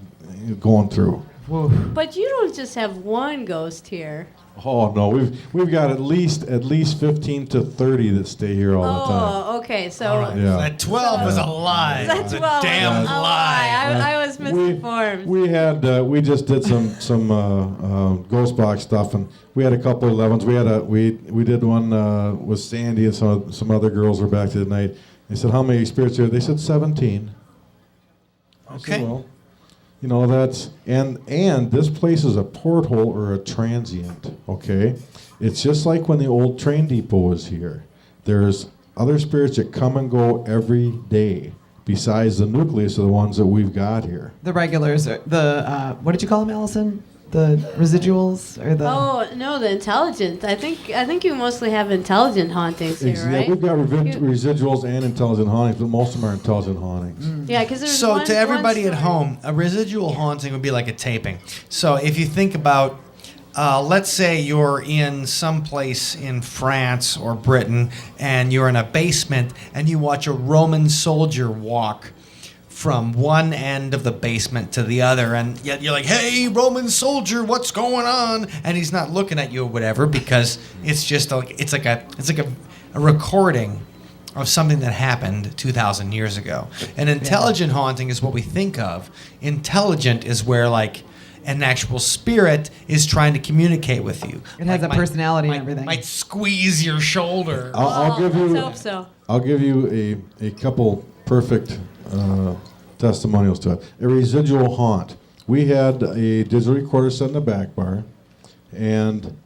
going through. But you don't just have one ghost here. Oh no, we've got at least 15 to 30 that stay here all the time. Oh, okay. So Yeah. That 12 was a lie. that's It was a damn lie. I was misinformed. We just did some ghost box stuff, and we had a couple of 11s. We did one with Sandy and some other girls were back there tonight. They said, how many spirits are there? They said 17. I said, Okay. well, that's and this place is a porthole or a transient. Okay, it's just like when the old train depot was here. There's other spirits that come and go every day. Besides the nucleus of the ones that we've got here. The regulars, what did you call them, Allison? The residuals or the? Oh no, the intelligent. I think you mostly have intelligent hauntings here, Yeah, right? we've got residuals and intelligent hauntings, but most of them are intelligent hauntings. Yeah, because there's So one, to everybody one at story- home, a residual haunting would be like a taping. So if you think about, let's say you're in some place in France or Britain, and you're in a basement, and you watch a Roman soldier walk from one end of the basement to the other, and yet you're like, hey, Roman soldier, what's going on? And he's not looking at you or whatever, because it's just it's like a recording of something that happened 2,000 years ago. An intelligent haunting is what we think of. Intelligent is where like an actual spirit is trying to communicate with you. It has a personality and everything. Might squeeze your shoulder. I'll give you. Let's hope so. I'll give you a couple perfect testimonials to it. A residual haunt. We had a digital recorder set in the back bar, and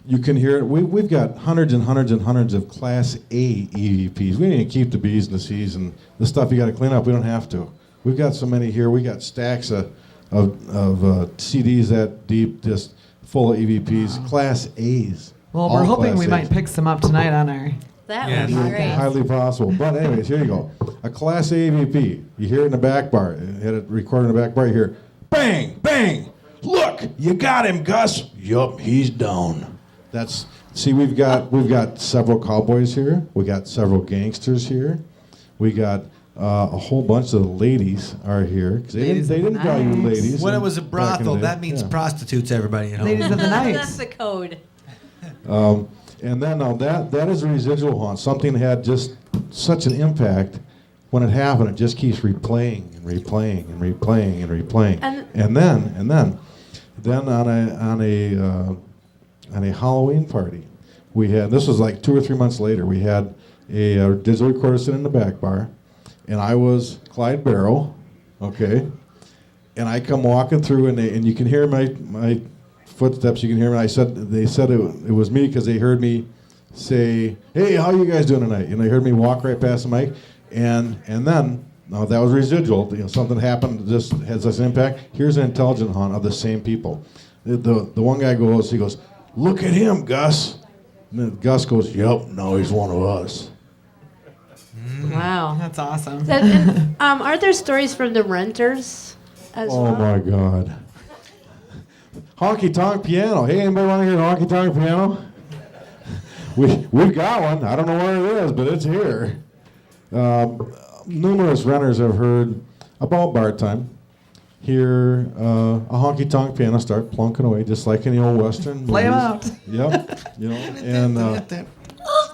you can hear it. We've got hundreds and hundreds and hundreds of Class A EVPs. We didn't even keep the B's and the C's and the stuff you got to clean up. We don't have to. We've got so many here. We got stacks of CDs that deep, just full of EVPs, Class A's. Well, All we're hoping Class we A's. might pick some up tonight on our. That Yeah. would be great. Highly possible. But anyways, here you go. A Class A EVP. You hear it in the back bar. You had it recorded in the back bar. You hear, bang, bang. Look, you got him, Gus. Yup, he's down. We've got several cowboys here. We got several gangsters here. We got a whole bunch of the ladies are here because they Ladies didn't of the value night. ladies. When it in- was a back in the brothel, day. that means Yeah. prostitutes, everybody at home. Ladies of the night. That's the code. And then now that is a residual haunt. Something had just such an impact when it happened. It just keeps replaying and replaying and replaying and replaying. And then on a Halloween party, we had, this was like 2 or 3 months later, we had a digital recorder sitting in the back bar, and I was Clyde Barrow, okay, and I come walking through, and you can hear my footsteps. You can hear me. They said it was me because they heard me say, "Hey, how you guys doing tonight?" And they heard me walk right past the mic, and then now that was residual. Something happened. This has this impact. Here's an intelligent haunt of the same people. The one guy goes, "Look at him, Gus." And then Gus goes, "Yep, now he's one of us." Wow. That's awesome. And, are there stories from the renters as Oh well? my God. Honky tonk piano. Hey, anybody want to hear honky tonk piano? We've got one. I don't know where it is, but it's here. Numerous renters have heard about bar time. Hear a honky tonk piano start plunking away, just like in the old western. Play 'em movies. out. Yep.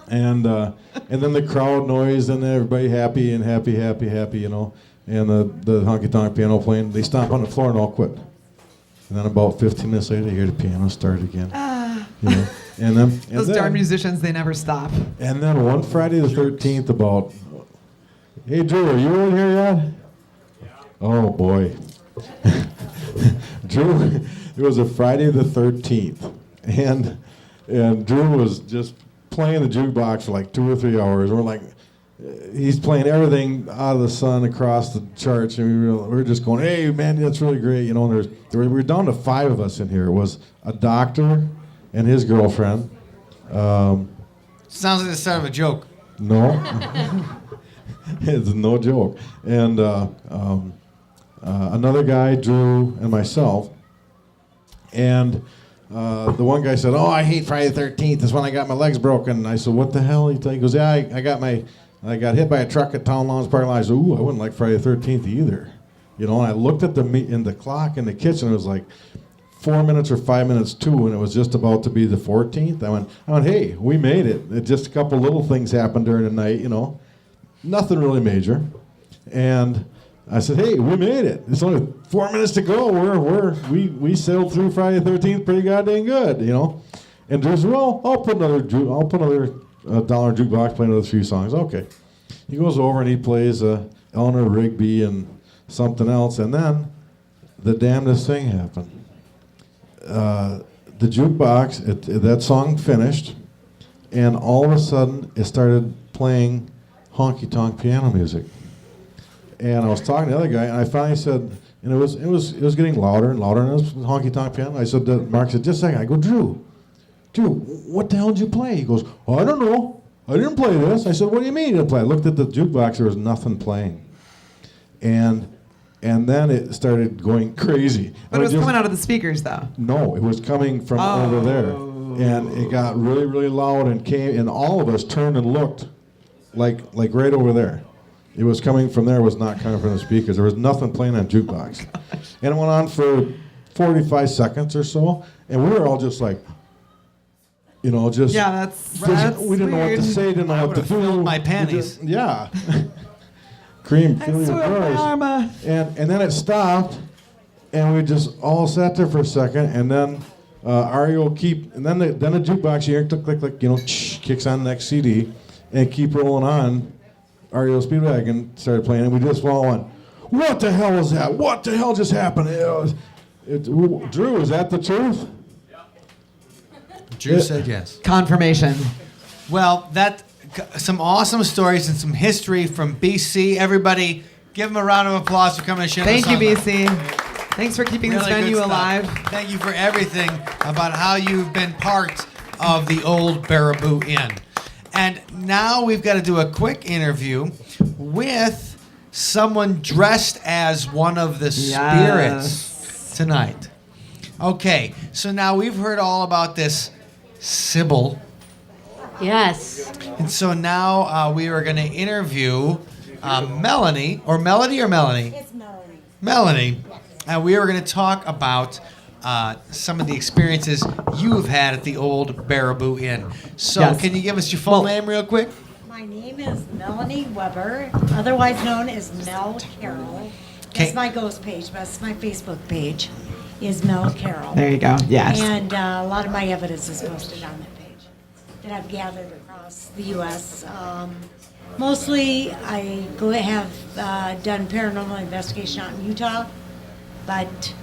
And then the crowd noise, and everybody happy and happy. And the honky tonk piano playing. They stomp on the floor and all quit. And then about 15 minutes later, you hear the piano start again. Those darn musicians, they never stop. And then one Friday the 13th about, hey Drew, are you in here yet? Oh boy. Drew, it was a Friday the 13th. And Drew was just playing the jukebox for like 2 or 3 hours. We're like, he's playing everything out of the sun across the charts, and we were just going, hey, man, that's really great. You know, and we were down to 5 of us in here. It was a doctor and his girlfriend. Sounds like the start of a joke. No. It's no joke. And another guy, Drew, and myself. And the one guy said, oh, I hate Friday the 13th. That's when I got my legs broken. And I said, what the hell? He goes, yeah, I got hit by a truck at Town Lawns parking lot. I said, ooh, I wouldn't like Friday the 13th either. You know, and I looked at the clock in the kitchen. It was like 4 minutes or 5 minutes to, and it was just about to be the 14th. I went, hey, we made it. Just a couple little things happened during the night, you know. Nothing really major. And I said, hey, we made it. It's only 4 minutes to go. We sailed through Friday the 13th pretty goddamn good, you know. And Drew said, well, I'll put another dollar jukebox, play another few songs. Okay. He goes over and he plays Eleanor Rigby and something else, and then the damnedest thing happened. The jukebox, that song finished, and all of a sudden it started playing honky-tonk piano music. And I was talking to the other guy, and I finally said, and it was getting louder and louder, and it was honky-tonk piano. I said to Mark, said, just a second. I go, Drew, what the hell did you play? He goes, oh, I don't know. I didn't play this. I said, what do you mean you didn't play? I looked at the jukebox, there was nothing playing. And then it started going crazy. But it was coming out of the speakers, though. No, it was coming from over there. And it got really, really loud and all of us turned and looked like right over there. It was coming from there, it was not coming from the speakers. There was nothing playing on jukebox. And it went on for 45 seconds or so, and we were all just like, you know, just... Yeah, that's we didn't know what to say, didn't know what to do. Filled my panties. Yeah. Cream, fill your drawers. And then it stopped, and we just all sat there for a second, and then Ari will keep, and then the jukebox here, click, click, click, you know, kicks on the next CD, and keep rolling on. REO Speedwagon started playing, and we just all went, what the hell was that? What the hell just happened? Drew, is that the truth? Drew said yes. Confirmation. Well, some awesome stories and some history from BC. Everybody, give them a round of applause for coming and sharing. Thank you, BC. Thanks for keeping this venue alive. Thank you for everything about how you've been part of the old Baraboo Inn. And now we've got to do a quick interview with someone dressed as one of the spirits tonight. Okay, so now we've heard all about this Sybil. Yes. And so now we are going to interview Melanie, or Melody or Melanie? It's Melanie. Melanie. And we are going to talk about some of the experiences you've had at the old Baraboo Inn. So can you give us your full name real quick? My name is Melanie Weber, otherwise known as Mel Carroll. That's my ghost page, but it's my Facebook page, is Mel Carroll. There you go, yes. And a lot of my evidence is posted on that page that I've gathered across the U.S. Mostly I have done paranormal investigation out in Utah, but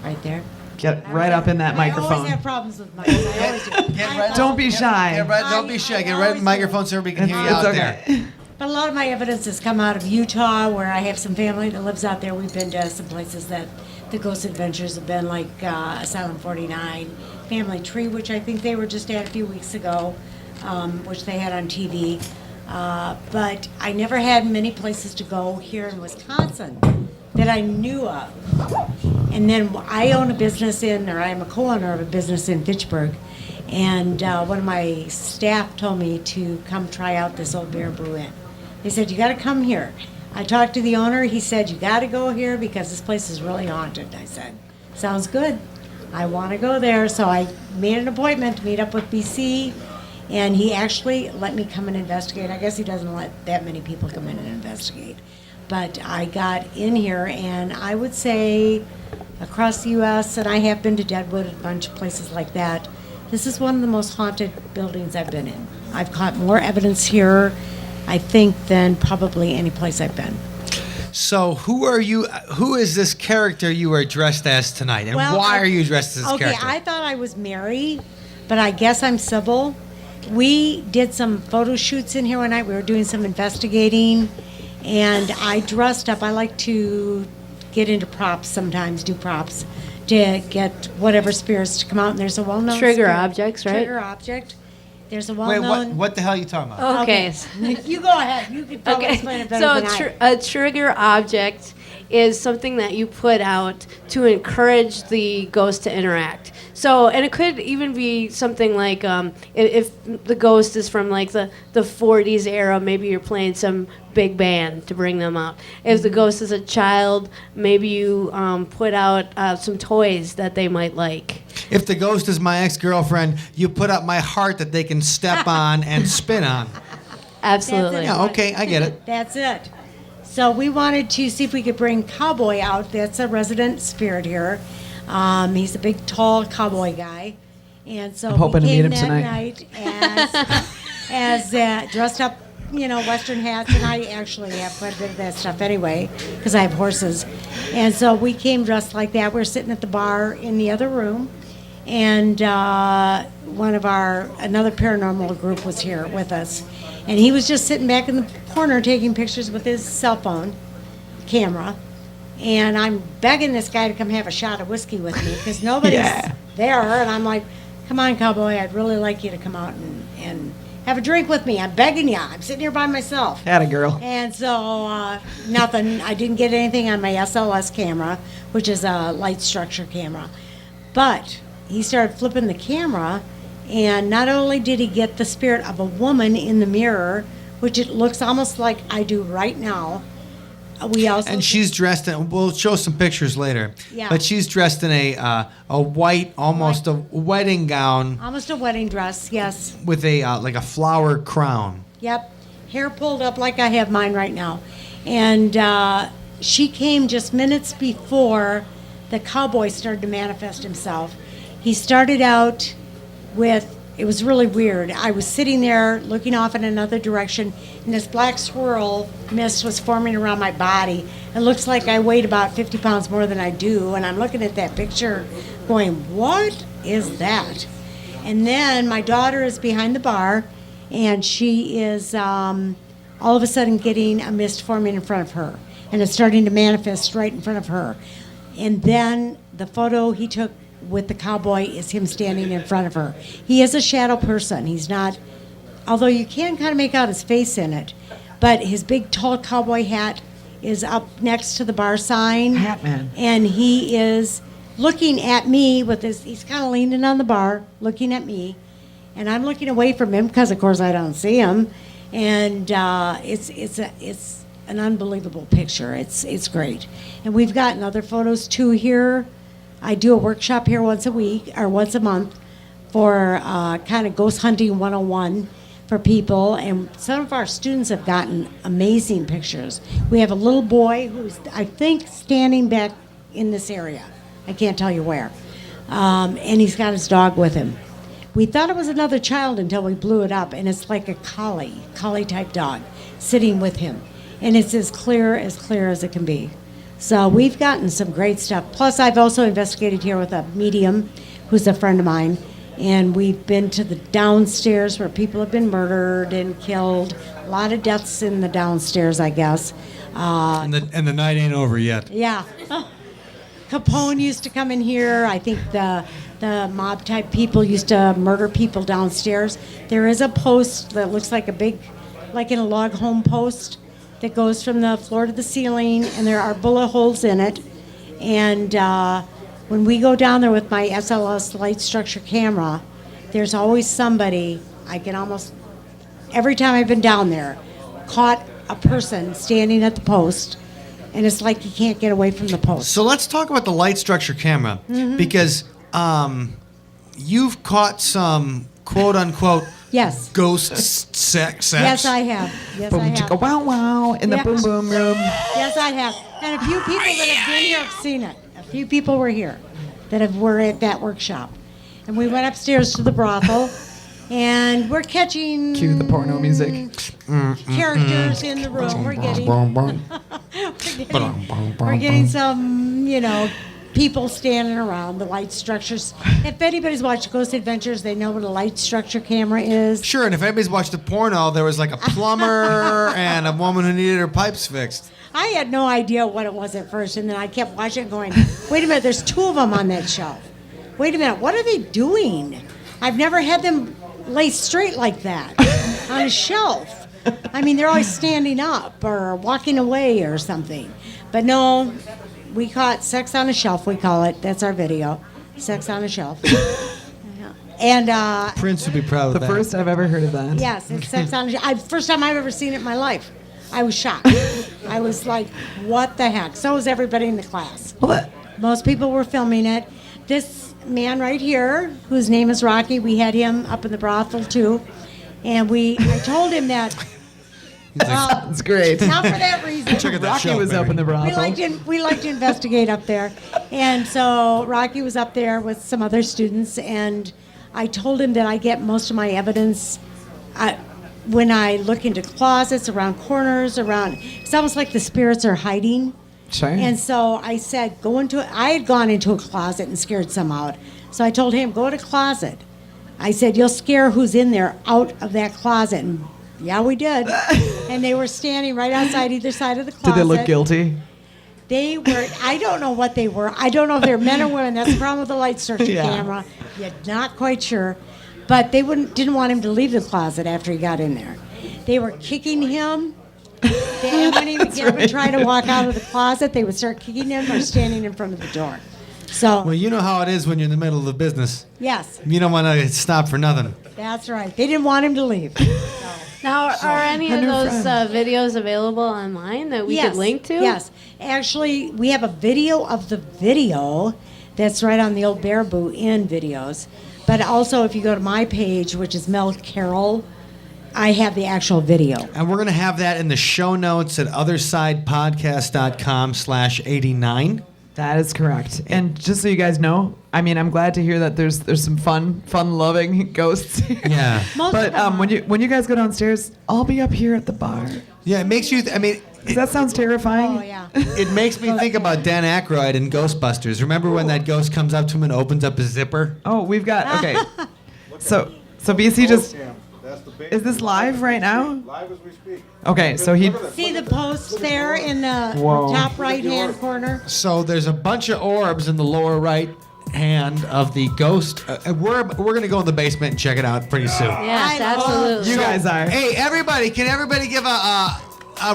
right there. Get right up in that microphone. I always have problems with mics. I always do. Don't be shy. Don't be shy. Get right in the microphone so everybody can hear you out there. But a lot of my evidence has come out of Utah, where I have some family that lives out there. We've been to some places that the Ghost Adventures have been, like Asylum 49, Family Tree, which I think they were just at a few weeks ago, which they had on TV. But I never had many places to go here in Wisconsin that I knew of. And then I own a business or I'm a co-owner of a business in Fitchburg. And one of my staff told me to come try out this old Baraboo Inn. They said, you got to come here. I talked to the owner. He said, you got to go here because this place is really haunted. I said, sounds good. I want to go there. So I made an appointment to meet up with BC. And he actually let me come and investigate. I guess he doesn't let that many people come in and investigate. But I got in here, and I would say across the U.S., and I have been to Deadwood, a bunch of places like that, this is one of the most haunted buildings I've been in. I've caught more evidence here, I think, than probably any place I've been. So who are you? Who is this character you are dressed as tonight? And why are you dressed as this character? Okay, I thought I was Mary, but I guess I'm Sybil. we did some photo shoots in here one night. We were doing some investigating, and I dressed up. I like to get into props sometimes, do props, to get whatever spirits to come out. And there's a well-known Trigger spirit. objects, right? Trigger object. There's a Wait, well-known... what the hell are you talking about? Okay. You go ahead. You can probably explain it better So than I. a trigger object is something that you put out to encourage the ghost to interact. So, and it could even be something like if the ghost is from like the 40s era, maybe you're playing some big band to bring them out. If the ghost is a child, maybe you put out some toys that they might like. If the ghost is my ex-girlfriend, you put up my heart that they can step on and spin on. Absolutely. Yeah, okay, I get it. That's it. So we wanted to see if we could bring Cowboy out. That's a resident spirit here. He's a big, tall cowboy guy. And so I'm hoping we to meet came him that tonight. night as dressed up, Western hats. And I actually have quite a bit of that stuff anyway, because I have horses. And so we came dressed like that. We're sitting at the bar in the other room. And another paranormal group was here with us. And he was just sitting back in the corner taking pictures with his cell phone camera. And I'm begging this guy to come have a shot of whiskey with me because nobody's there. And I'm like, come on, Cowboy, I'd really like you to come out and have a drink with me. I'm begging you. I'm sitting here by myself. Had a girl. And so nothing. I didn't get anything on my SLS camera, which is a light structure camera. But he started flipping the camera, and not only did he get the spirit of a woman in the mirror, which it looks almost like I do right now. We also And she's dressed in. We'll show some pictures later. Yeah. But she's dressed in a white, almost a wedding gown almost a wedding dress. Yes. with a like a flower crown. Yep. Hair pulled up like I have mine right now. And she came just minutes before the Cowboy started to manifest himself. He started out with, it was really weird. I was sitting there looking off in another direction, and this black swirl mist was forming around my body. It looks like I weighed about 50 pounds more than I do, and I'm looking at that picture going, what is that? And then my daughter is behind the bar, and she is all of a sudden getting a mist forming in front of her, and it's starting to manifest right in front of her. And then the photo he took with the Cowboy is him standing in front of her. He is a shadow person. He's not, although you can kind of make out his face in it, but his big tall cowboy hat is up next to the bar sign. Hat man. And he is looking at me with his, he's kind of leaning on the bar, looking at me, and I'm looking away from him because, of course, I don't see him. And it's an unbelievable picture. It's great. And we've gotten other photos too here. I do a workshop here once a week or once a month for kind of ghost hunting 101 for people, and some of our students have gotten amazing pictures. We have a little boy who's, I think, standing back in this area. I can't tell you where. And he's got his dog with him. We thought it was another child until we blew it up, and it's like a collie type dog sitting with him. And it's as clear as it can be. So we've gotten some great stuff. Plus, I've also investigated here with a medium who's a friend of mine, and we've been to the downstairs where people have been murdered and killed. A lot of deaths in the downstairs, I guess. And the night ain't over yet. Yeah. Capone used to come in here. I think the mob type people used to murder people downstairs. There is a post that looks like a big, like in a log home post, that goes from the floor to the ceiling, and there are bullet holes in it. And when we go down there with my SLS light structure camera, there's always somebody, I can almost, every time I've been down there, caught a person standing at the post, and it's like you can't get away from the post. So let's talk about the light structure camera, because you've caught some quote unquote Yes. ghost sex. Yes, I have. Yes, Boom I chicka have. wow wow in the Yeah. boom boom room. Yes, I have. And a few people that have been here have seen it. A few people were here that were at that workshop. And we went upstairs to the brothel, and we're catching Cue the porno music. characters in the room. We're getting some, people standing around, the light structures. If anybody's watched Ghost Adventures, they know what a light structure camera is. Sure, and if anybody's watched the porno, there was like a plumber and a woman who needed her pipes fixed. I had no idea what it was at first, and then I kept watching it going, wait a minute, there's 2 of them on that shelf. Wait a minute, what are they doing? I've never had them lay straight like that on a shelf. I mean, they're always standing up or walking away or something. But no, we caught Sex on a Shelf, we call it. That's our video. Sex on a Shelf. Yeah. And Prince would be proud of The that. first I've ever heard of that. yes, it's Sex on a Shelf. First time I've ever seen it in my life. I was shocked. I was like, what the heck? So was everybody in the class. What? Most people were filming it. This man right here, whose name is Rocky, we had him up in the brothel too. And I told him that. That's great. Not for that reason. Check out that Rocky shelf, was up baby. in the brothel. We like to investigate up there. And so Rocky was up there with some other students, and I told him that I get most of my evidence when I look into closets, around corners, it's almost like the spirits are hiding. Sure. And so I said, I had gone into a closet and scared some out. So I told him, go to closet. I said, you'll scare who's in there out of that closet. And yeah, we did. And they were standing right outside either side of the closet. Did they look guilty? They were, I don't know what they were. I don't know if they were men or women. That's the problem with the light structure camera. You're not quite sure. But they didn't want him to leave the closet after he got in there. They were kicking him. And when he would get up and try to walk out of the closet, they would start kicking him or standing in front of the door. So, Well, you know how it is when you're in the middle of the business. yes, You don't want to stop for nothing. that's right. They didn't want him to leave. Now, are any of those videos available online that we could link to? Yes. Actually, we have a video of the video that's right on the old Baraboo in videos. But also, if you go to my page, which is Mel Carroll, I have the actual video. And we're going to have that in the show notes at othersidepodcast.com/89. That is correct. And just so you guys know, I mean, I'm glad to hear that there's some fun-loving ghosts here. Yeah. Most But of them are. when you guys go downstairs, I'll be up here at the bar. Yeah, it makes you, 'Cause that sounds terrifying. Oh, yeah. it makes me think about Dan Aykroyd in Ghostbusters. Remember when that ghost comes up to him and opens up his zipper? Oh, we've got okay. So BC just That's the base. is this live right now? Live as we speak. Okay, so he See the post there in the Whoa. top right-hand corner? So there's a bunch of orbs in the lower right hand of the ghost. We're going to go in the basement and check it out pretty soon. Yes, I love absolutely. you guys are. Hey, everybody, can everybody give a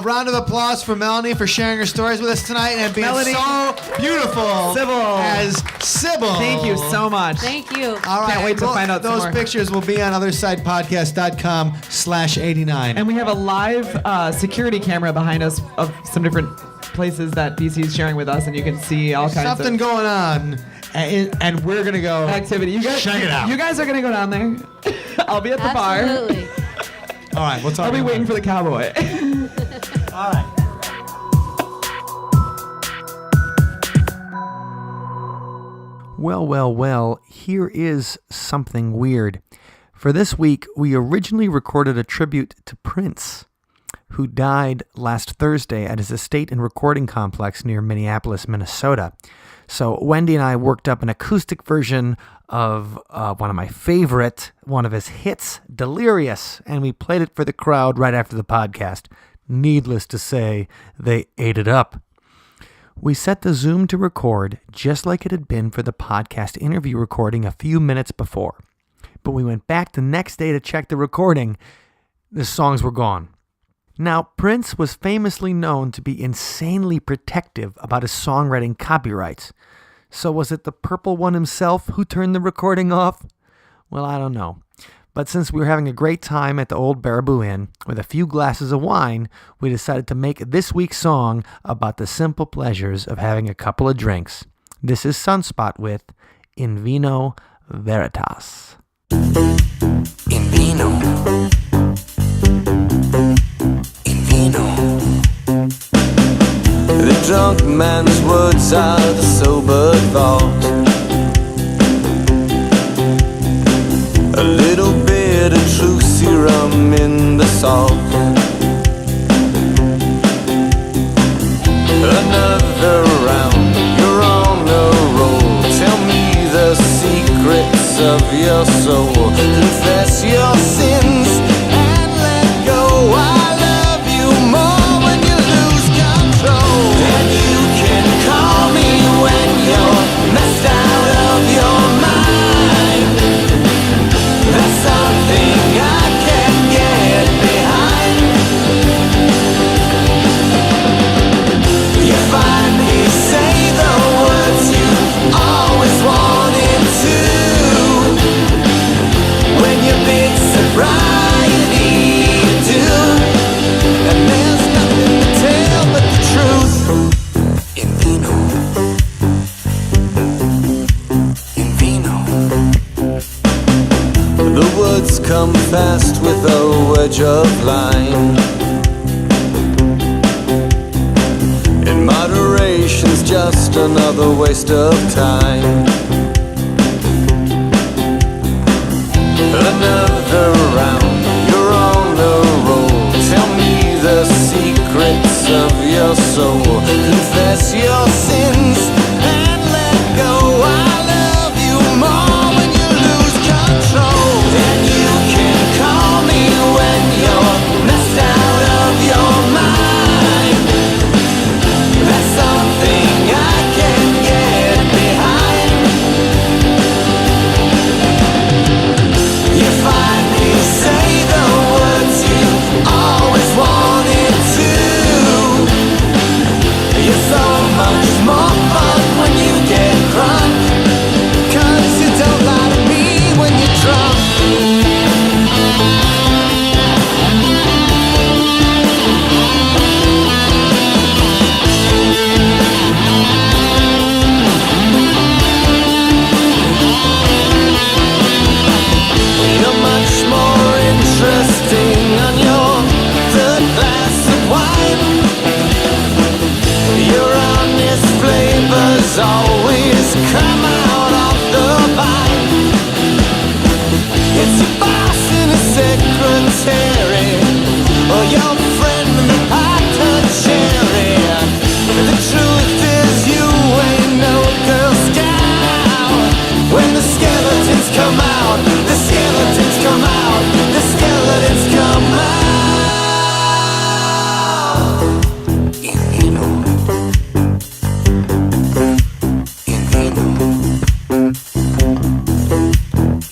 round of applause for Melanie for sharing her stories with us tonight and being Melanie. so beautiful Sybil. as Sybil. Thank you so much. Thank you. All right, Can't wait to find out some those more. pictures will be on othersidepodcast.com/89. And we have a live security camera behind us of some different places that BC is sharing with us, and you can see all kinds Something of going on, and we're gonna go activity. You guys, check it out. You guys are gonna go down there. I'll be at the bar. Absolutely. All right, we'll talk. I'll be about waiting it. for the cowboy. All right. Well, here is something weird. For this week, we originally recorded a tribute to Prince, who died last Thursday at his estate and recording complex near Minneapolis, Minnesota. So Wendy and I worked up an acoustic version of one of his hits, Delirious, and we played it for the crowd right after the podcast. Needless to say, they ate it up. We set the Zoom to record just like it had been for the podcast interview recording a few minutes before. But we went back the next day to check the recording. The songs were gone. Now, Prince was famously known to be insanely protective about his songwriting copyrights. So was it the Purple One himself who turned the recording off? Well, I don't know. But since we were having a great time at the old Baraboo Inn with a few glasses of wine, we decided to make this week's song about the simple pleasures of having a couple of drinks. This is Sunspot with In Vino Veritas. In vino. In vino. The drunk man's words are the sober thought. A little bit of true serum in the salt. Another round, you're on the road. come fast with a wedge of line. In moderation's just another waste of time. Another round, you're on the roll. Tell me the secrets of your soul. Confess your sins and let go. I love you more when you lose control. And you can call me when you're messed out of your mind. That's something I can get behind. You finally say the words you always wanted to. You're so much more fun when you get drunk. 'Cause you don't lie to me when you're drunk. You're much more interesting on your third glass of wine. Your honest flavors always come out of the vine. It's your boss and a secretary, or your friend in the partner cherry. The truth is you ain't no Girl Scout. When the skeletons come out, the skeletons come out, the skeletons come out. In vino. In vino.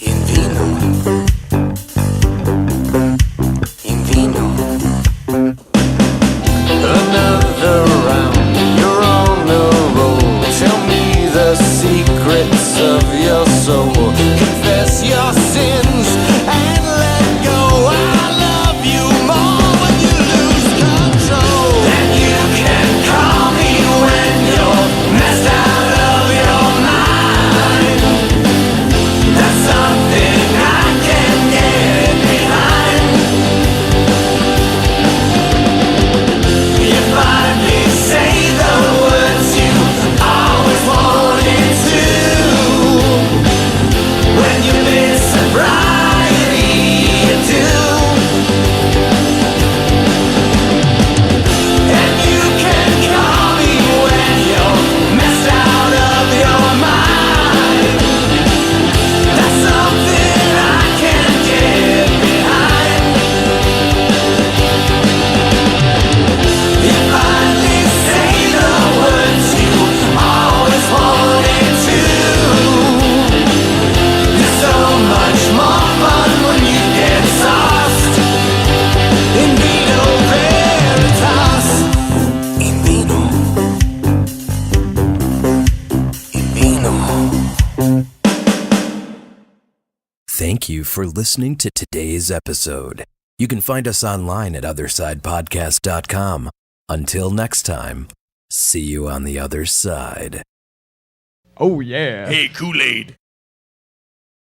In vino. In vino. Another round, you're on the roll. Tell me the secrets of your soul. Confess your sins and let go. I love you more when you lose control. And you can call me when you're messed out of your mind. That's something I can get behind. You finally say the words you always wanted to. When you miss sobriety, you do. And you can call me when you're messed out of your mind. That's something I can get behind. You finally say the words you always wanted to. You're so much more fun when you get sauced. In vino veritas. In vino. In vino. Thank you for listening to today's episode. You can find us online at othersidepodcast.com. Until next time, see you on the other side. Oh, yeah. Hey, Kool-Aid.